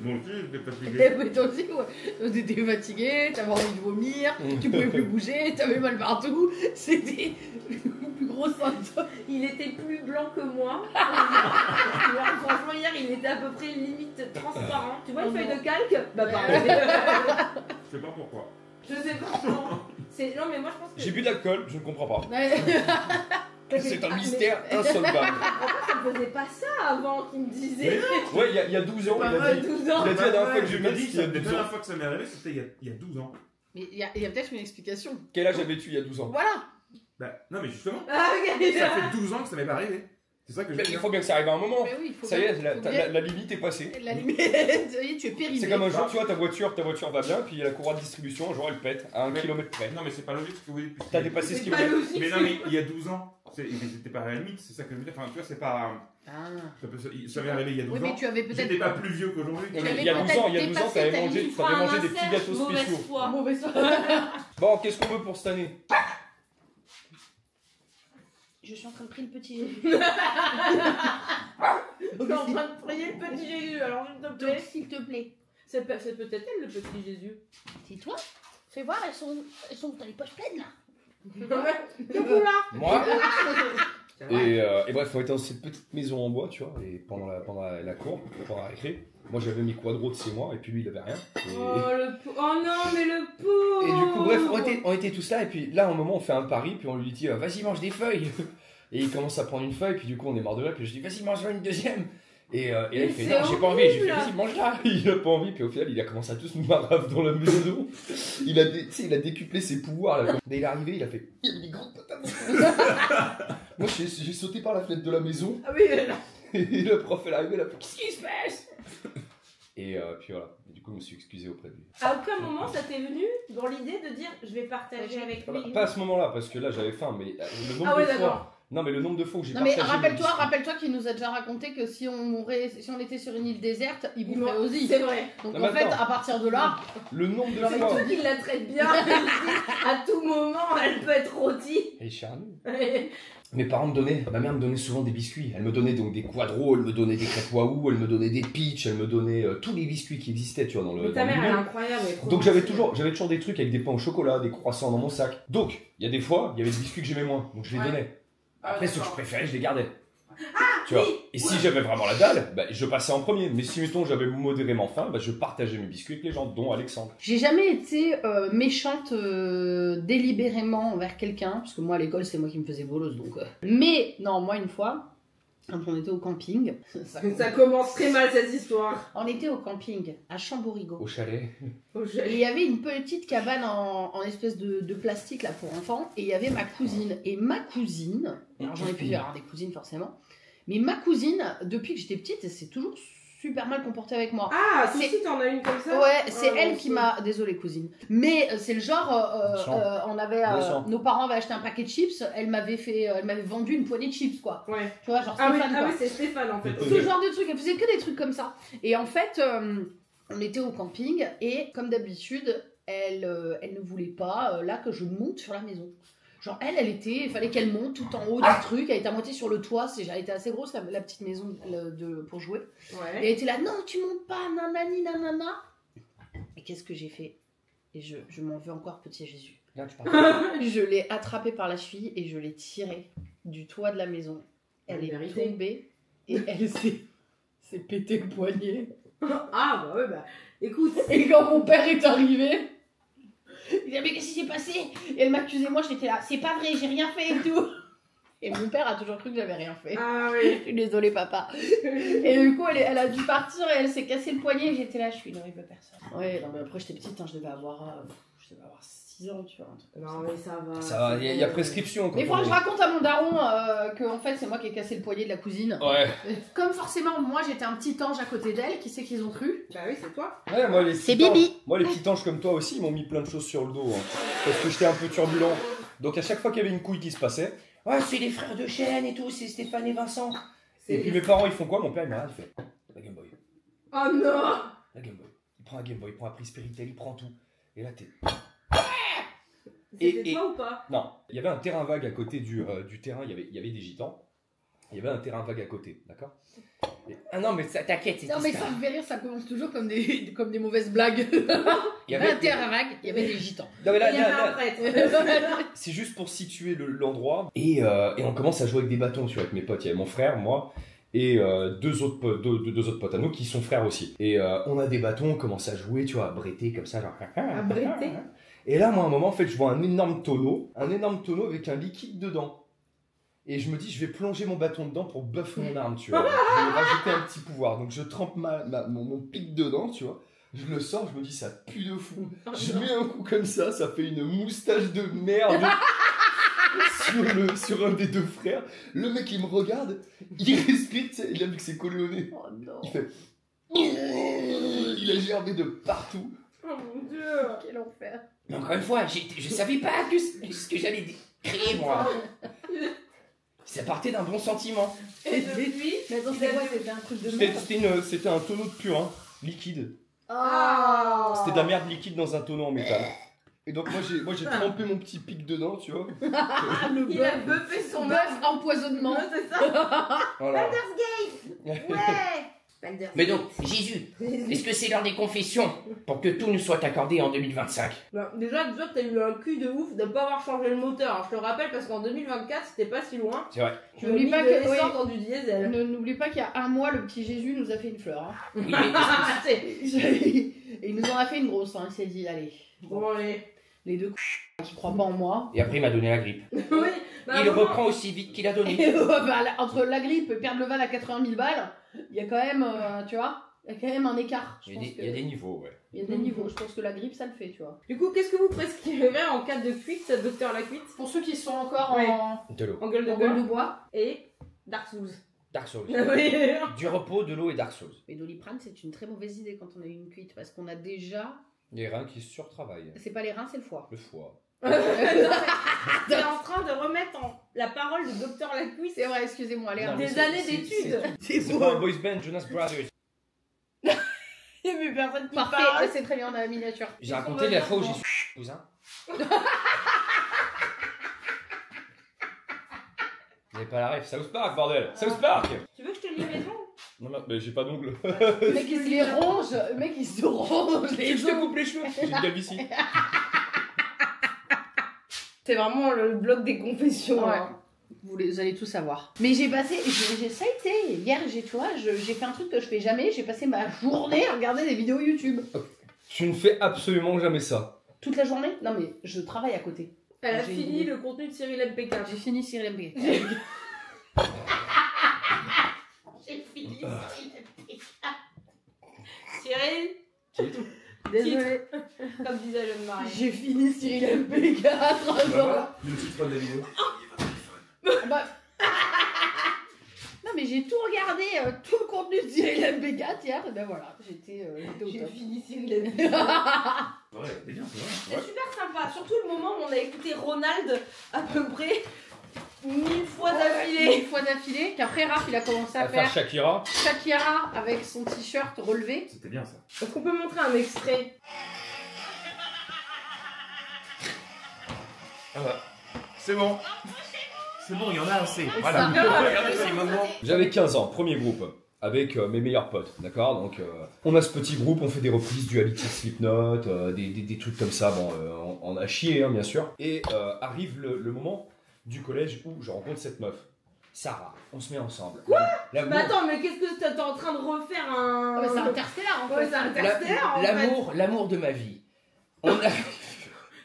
Moi aussi, j'étais fatigué. Mais toi aussi, ouais. T'étais fatigué, t'avais envie de vomir, tu pouvais plus bouger, t'avais mal partout. C'était le plus gros symptôme. Il était plus blanc que moi. Alors, franchement, hier il était à peu près limite transparent. Tu vois une Oh feuille non. de calque? Bah pareil. Je sais pas pourquoi. Je sais pas. Non, mais moi je pense que. J'ai bu de l'alcool, je ne comprends pas. Ouais. C'est un mystère insolvable. Ça faisait pas ça avant qu'il me disait. Ouais, il y a 12 ans, il a dit. 12 ans. Il a dit la dernière fois que je j'ai me vu dis, qu'il y a la 12 dernière ans. fois que ça m'est arrivé, c'était il y a 12 ans. Mais il y a peut-être une explication. Quel âge avais-tu il y a 12 ans? Voilà. Bah, non, mais justement, Ah, ok. ça fait 12 ans que ça m'est pas arrivé. C'est ça que je Mais veux il dire. faut bien que ça arrive à un moment. Mais oui, il faut Ça y est, bien- faut bien- la limite est passée. La limite, ça y est, tu es périmé. C'est comme un jour, tu vois, ta voiture va bien, puis il y a la courroie de distribution, un jour elle pète à 1 Mais- km près. Non, mais c'est pas logique ce que vous dites. puisque- T'as dépassé ce C'est qui pas voulait. logique. Mais non, mais il y a 12 ans, c'était pas à la limite, c'est ça que je veux dire. Enfin, tu vois, c'est pas. Ah. Ça m'est arrivé il y a 12 Oui, mais ans. tu avais peut-être. J'étais pas plus vieux qu'aujourd'hui. Non, Tu mais avais il y a 12 ans, peut-être t'avais dépassé ta mangé, limite. t'avais mangé des petits gâteaux Mauvaise spéciaux. foi. Mauvaise foi. Bon, qu'est-ce qu'on veut pour cette année? Je suis en train de prier le petit Jésus. On est en train de prier le petit Jésus, alors s'il te Donc, plaît. s'il te plaît, C'est peut-être elle le petit Jésus. C'est toi? Fais voir, elles sont dans les poches pleines là. Moi et bref, on était dans cette petite maison en bois, tu vois, et pendant la cour, pendant la récré, moi j'avais mes quadros de chez moi, et puis lui il avait rien. Oh non, mais le pauvre. Et du coup, bref, on était tous là, et puis là, à un moment, on fait un pari, puis on lui dit vas-y, mange des feuilles. Et il commence à prendre une feuille, puis du coup, on est marre de là, puis je dis vas-y, mange-en une deuxième. Et là, il fait c'est non, j'ai pas envie. J'ai fait horrible. vas-y, mange-la. Il a pas envie, puis au final, il a commencé à tous nous marave dans la maison. Il a décuplé ses pouvoirs là. Dès il est arrivé, il a fait il y a des grandes patates. Moi, j'ai sauté par la fenêtre de la maison, Ah oui, là. et le prof est arrivé, il a fait qu'est-ce qui se passe? Et puis voilà. Et du coup, je me suis excusé auprès de lui. À aucun moment ça t'est venu dans l'idée de dire je vais partager avec lui. Pas à ce moment-là, parce que là, j'avais faim, mais le nombre Ah ouais, de fois. d'accord. Non, mais le nombre de fois où j'ai Non mais partagé mes biscuits. rappelle-toi qu'il nous a déjà raconté que si on était sur une île déserte, il boufferait aussi. C'est vrai. Donc Non, en mais fait, attends. à partir de là, Le nombre de C'est fois. toi qui la traite bien. À tout moment, elle peut être rôtie. Et charnue. Mes parents ma mère me donnait souvent des biscuits. Elle me donnait donc des quadros, elle me donnait des crêpes waouh, elle me donnait des peach, elle me donnait tous les biscuits qui existaient, tu vois, dans le. Mais ta dans le mère, elle est milieu. incroyable. elle est trop Donc j'avais gentille. toujours des trucs avec des pains au chocolat, des croissants dans mon sac. Donc, il y a des fois, il y avait des biscuits que j'aimais moins, donc je les Ouais. donnais. Ah, Après, ceux que je d'accord. préférais, je les gardais. Tu vois. Et si j'avais vraiment la dalle, bah, je passais en premier. Mais si, mettons, j'avais modérément faim, bah, je partageais mes biscuits avec les gens, dont Alexandre. j'ai jamais été méchante délibérément envers quelqu'un, parce que moi à l'école c'est moi qui me faisais bolos donc. Mais non, moi une fois, quand on était au camping, Ça commence très mal cette histoire. on était au camping à Chamborigo. Au chalet. Et il y avait une petite cabane en espèce de plastique là pour enfants, et il y avait ma cousine. Et ma cousine, alors j'en ai plusieurs, hein, des cousines forcément, mais ma cousine, depuis que j'étais petite, c'est toujours super mal comportée avec moi. Ah, toi C'est- aussi t'en as une comme ça? Ouais, c'est Ah, elle moi qui aussi. m'a... Désolée cousine. Mais c'est le genre, on avait... Méchant. nos parents avaient acheté un paquet de chips, elle m'avait vendu une poignée de chips, quoi. Ouais. Tu vois, genre Ah oui, Stéphane, quoi. c'est Stéphane en fait. Ce genre de truc, elle faisait que des trucs comme ça. Et en fait, on était au camping et comme d'habitude, elle ne voulait pas là que je monte sur la maison. Genre il fallait qu'elle monte tout en haut du truc, elle était à moitié sur le toit, elle était assez grosse la petite maison pour jouer. Et elle Ouais. était là, non tu montes pas, nanani nanana. Et qu'est-ce que j'ai fait? Et je m'en veux encore, petit Jésus. Là, tu parles. Je l'ai attrapée par la cheville et je l'ai tirée du toit de la maison. Elle est Vérité. tombée et elle s'est pété le poignet. Ah bah ouais, bah écoute. Et quand mon père est arrivé, il dit mais qu'est-ce qui s'est passé? Et elle m'accusait, moi j'étais là, c'est pas vrai, j'ai rien fait et tout. Et mon père a toujours cru que j'avais rien fait. Ah oui. Je suis désolée papa. Et du coup elle a dû partir et elle s'est cassé le poignet et j'étais là, je suis une horrible personne. Ouais, non mais après j'étais petite, hein, je devais avoir 6 ans, tu vois. Un truc comme Non ça. mais ça va. Ça va, il y a prescription. Mais il faudra que je raconte à mon daron que en fait c'est moi qui ai cassé le poignet de la cousine. Ouais. Comme forcément moi j'étais un petit ange à côté d'elle, qui c'est qu'ils ont cru? Bah oui, c'est toi. Ouais, moi, les C'est petits Bibi. anges- Moi, les petits anges comme toi aussi, ils m'ont mis plein de choses sur le dos. Hein, parce que j'étais un peu turbulent. Donc, à chaque fois qu'il y avait une couille qui se passait, ouais, c'est les frères de chaîne et tout, c'est Stéphane et Vincent. Et puis mes parents, ils font quoi? Mon père, il m'arrête, il fait la Game Boy. Oh non. La Game Boy. Il prend la Game Boy, il prend la prise Péritel, il prend tout. Et là, t'es. C'était Et- toi ou pas? Non, il y avait un terrain vague à côté du terrain, il y avait des gitans. Il y avait un terrain vague à côté, d'accord? Ah non, mais ça t'inquiète, c'est Non mais ça me fait rire, ça commence toujours comme des mauvaises blagues. Il y avait un terrain vague, il y avait des gitans. Non, mais là, Il y avait là, un prêtre. c'est juste pour situer l'endroit. Et on commence à jouer avec des bâtons, tu vois, avec mes potes. Il y avait mon frère, moi, et deux autres potes à nous qui sont frères aussi. Et on a des bâtons, on commence à jouer, tu vois, à bretter comme ça, genre. À bretter. Et là, moi, à un moment, en fait, je vois un énorme tonneau avec un liquide dedans. Et je me dis, je vais plonger mon bâton dedans pour buff mon arme, tu vois. Je vais rajouter un petit pouvoir. Donc, je trempe mon pic dedans, tu vois. Je le sors, je me dis, ça pue de fou. Je mets un coup comme ça fait une moustache de merde sur un des deux frères. Le mec, il me regarde, il respire, tu sais, il a vu que c'est collé au nez. Oh non. Il fait. Il a gerbé de partout. Oh mon dieu. Quel enfer. Mais encore une fois, je savais pas ce que j'allais créer, moi. Ça partait d'un bon sentiment. Et depuis. Mais attends, c'était quoi? C'était un truc de C'était merde. c'était un tonneau de purin, liquide. Ah. C'était de la merde liquide dans un tonneau en métal. Et donc moi j'ai trempé mon petit pic dedans, tu vois. Il a buffé son Son meuf. bœuf empoisonnement. C'est ça. Voilà. Ouais. Mais donc, Jésus, est-ce que c'est l'heure des confessions pour que tout nous soit accordé en 2025? Bah, déjà, toi, t'as eu un cul de ouf de pas avoir changé le moteur. Alors, je te rappelle parce qu'en 2024, c'était pas si loin. C'est vrai. Tu N'oublie mis pas de que- l'essence oui. dans du diesel. N'oublie pas qu'il y a un mois, le petit Jésus nous a fait une fleur. Hein. Oui, mais Et il nous en a fait une grosse. Hein. Il s'est dit, allez, Bon, allez. les deux qui croient pas en moi. Et après, il m'a donné la grippe. Oui. Bah, Il vraiment. reprend aussi vite qu'il a donné. Et entre la grippe et perdre le val à 80 000 balles, il y a quand même, tu vois, il y a quand même un écart. Je Il y a pense des- que- il y a des niveaux, ouais. il y a des niveaux. Je pense que la grippe, ça le fait, tu vois. Du coup, qu'est-ce que vous prescrivez en cas de cuite, docteur la cuite? Pour ceux qui sont encore Ouais. De l'eau. En gueule de en gueule bois. de bois, Et Dark Souls. Dark Souls. Oui. Du repos, de l'eau et Dark Souls. mais Doliprane, c'est une très mauvaise idée quand on a eu une cuite parce qu'on a déjà. Les reins qui surtravaillent. C'est pas les reins, c'est le foie. Le foie. T'es en train de remettre la parole de docteur la cuite. C'est vrai, excusez-moi, les Non, reins. mais Des années d'études. C'est pas un boys band, Jonas Brothers. Il y a plus personne qui Parfait, parle. ouais, c'est très bien, on a la miniature. J'ai raconté la fois où j'ai su cousin. Vous n'avez pas la ref, South Park, bordel. South Park. Tu veux que je te lise les ongles? Non, mais j'ai pas d'ongle. Le mec, il se les ronge, le mec, il se ronge les Je te ongles. coupe les cheveux. J'ai une calvitie. C'est vraiment le bloc des confessions. Ouais. hein. Vous allez tout savoir. Mais j'ai passé, ça a été, hier, j'ai fait un truc que je fais jamais, j'ai passé ma journée à regarder des vidéos YouTube. Tu ne fais absolument jamais ça. Toute la journée? Non mais je travaille à côté. Elle a J'ai fini une- le contenu de Cyril MPK. J'ai fini Cyril MPK. J'ai fini Cyril MPK. Cyril, Désolée. comme disait Jeanne Marie. J'ai fini Cyril MPK à 3 ans. Le titre de la vidéo. Bah... Non mais j'ai tout regardé, tout le contenu de Cyril Bégat hier, et ben voilà, j'étais au J'ai top. fini Cyril. Ouais, c'est bien, c'est vrai. C'est super sympa, surtout le moment où on a écouté Ronald à peu près 1000 fois d'affilée. Une fois d'affilée, qu'après Raph il a commencé à À faire faire Shakira. Shakira avec son t-shirt relevé. C'était bien ça. Est-ce qu'on peut montrer un extrait? Ah bah, c'est bon. C'est bon, il y en a assez. Ça. Voilà. Regardez, c'est maintenant. J'avais 15 ans, premier groupe, avec mes meilleurs potes, d'accord. Donc, on a ce petit groupe, on fait des reprises du Duality Slipknot, des trucs comme ça, bon, on a chié, hein, bien sûr. Et arrive le moment du collège où je rencontre cette meuf, Sarah. On se met ensemble. Quoi? L'amour- Mais attends, mais qu'est-ce que t'es en train de refaire un... Ah, mais c'est Interstellar en fait. Ouais, c'est Interstellar en fait. L'amour de ma vie. On, a-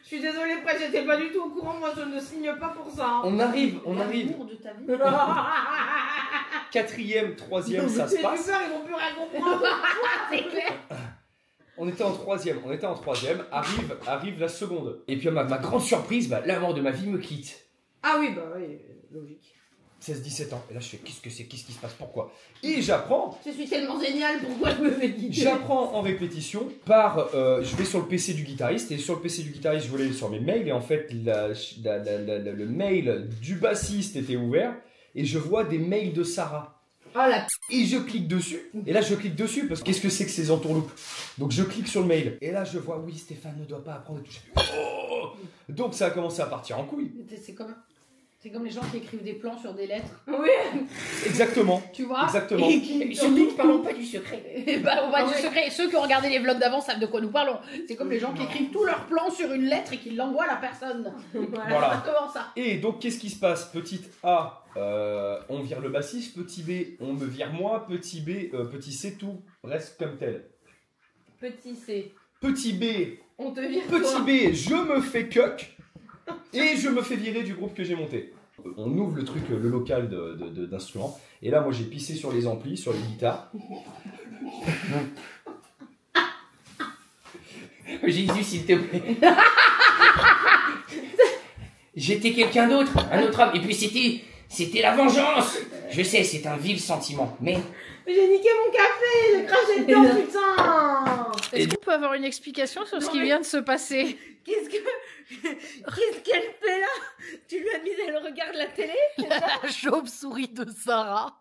Je suis désolée, après j'étais pas du tout au courant, moi je ne signe pas pour ça. on arrive. L'amour de ta vie. Quatrième, troisième, ça se J'ai passe. peur, ils vont plus rien comprendre. C'est clair. On était en troisième, arrive la seconde. Et puis ma grande surprise, bah, l'amour de ma vie me quitte. Ah oui, bah oui, logique. 16-17 ans. Et là je fais, qu'est-ce que c'est, qu'est-ce qui se passe, pourquoi? Et j'apprends Je suis tellement géniale, pourquoi je me fais guider? J'apprends en répétition par. Je vais sur le PC du guitariste et sur le PC du guitariste, je voulais aller sur mes mails et en fait, le mail du bassiste était ouvert et je vois des mails de Sarah. Oh la Et je clique dessus. Et là, je clique dessus parce que qu'est-ce que c'est que ces entourloupes? Donc, je clique sur le mail. Et là, je vois, oui, Stéphane ne doit pas apprendre à toucher. Oh, donc, ça a commencé à partir en couille. C'est comme les gens qui écrivent des plans sur des lettres. Oui. Exactement. Tu vois? Exactement. Et qui Surtout, ne parlons pas du secret. Et bah, on va du secret. Ceux qui ont regardé les vlogs d'avant savent de quoi nous parlons. C'est comme les gens qui écrivent tous leurs plans sur une lettre et qui l'envoient à la personne. Voilà. Comment ça? Et donc, qu'est-ce qui se passe? Petite A, on vire le bassiste. Petit B, on me vire moi. Petit B, petit C, tout reste comme tel. Petit C. Petit B, On te vire petit toi. B, je me fais cuck. Et je me fais virer du groupe que j'ai monté. On ouvre le truc, le local d'instruments. Et là, moi, j'ai pissé sur les amplis, sur les guitares. Jésus, s'il te plaît. J'étais quelqu'un d'autre, un autre homme. Et puis c'était la vengeance. Je sais, c'est un vil sentiment, mais Mais j'ai niqué mon café, j'ai craché dedans, putain. Est-ce qu'on peut avoir une explication sur ce qui vient de se passer? Qu'est-ce qu'elle fait là? Tu lui as mis, elle regarde la télé? La chauve-souris de Sarah.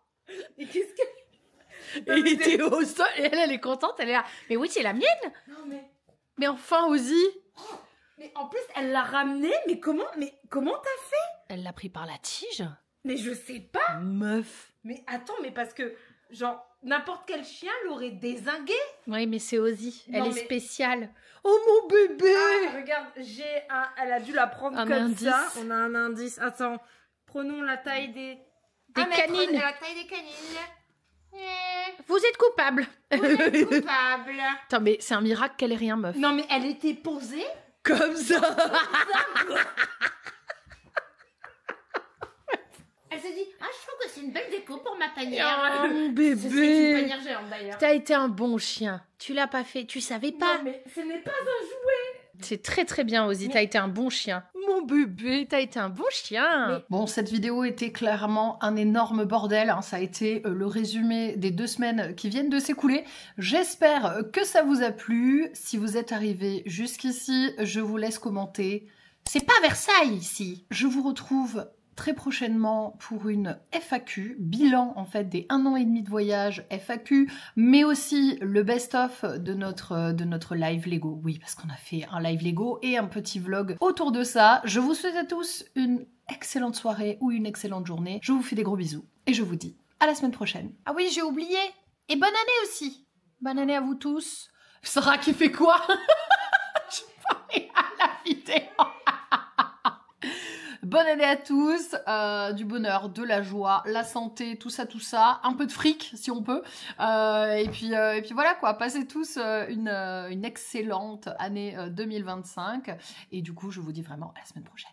Et qu'est-ce que... Et il était au sol. Et elle est contente. Elle est là. Mais oui, c'est la mienne. Non mais... Mais enfin, Ozzy. Mais en plus, elle l'a ramené, mais comment t'as fait? Elle l'a pris par la tige. Mais je sais pas. Meuf. Mais attends, mais parce que, genre, n'importe quel chien l'aurait dézingué. Oui, mais c'est Ozzy. Elle Non, est mais- spéciale. Oh mon bébé. Ah, regarde, elle a dû la prendre Un comme indice. ça. On a un indice. Attends, prenons la taille des... Des canines. La taille des canines. Vous êtes coupable. Vous êtes coupable. Attends, mais c'est un miracle qu'elle ait rien, meuf. Non mais elle était posée. Comme ça. Elle s'est dit, ah, je trouve que c'est une belle déco pour ma Oh, panière. mon C'est une bébé. panière géante d'ailleurs. T'as été un bon chien. Tu l'as pas fait. Tu savais pas. Non mais ce n'est pas un jouet. C'est très très bien, Ozzy. Mais- T'as été un bon chien. Mon bébé, t'as été un bon chien. Mais- Bon, cette vidéo était clairement un énorme bordel. Hein. Ça a été le résumé des 2 semaines qui viennent de s'écouler. J'espère que ça vous a plu. Si vous êtes arrivé jusqu'ici, je vous laisse commenter. C'est pas Versailles ici. Je vous retrouve très prochainement pour une FAQ, bilan en fait des 1 an et demi de voyage FAQ, mais aussi le best-of de notre live Lego. Oui, parce qu'on a fait un live Lego et un petit vlog autour de ça. Je vous souhaite à tous une excellente soirée ou une excellente journée. Je vous fais des gros bisous et je vous dis à la semaine prochaine. Ah oui, j'ai oublié. Et bonne année aussi. Bonne année à vous tous. Sarah qui fait quoi? Je parlais à la vidéo. Bonne année à tous, du bonheur, de la joie, la santé, tout ça, un peu de fric si on peut, et puis voilà quoi, passez tous une excellente année 2025, et du coup je vous dis vraiment à la semaine prochaine.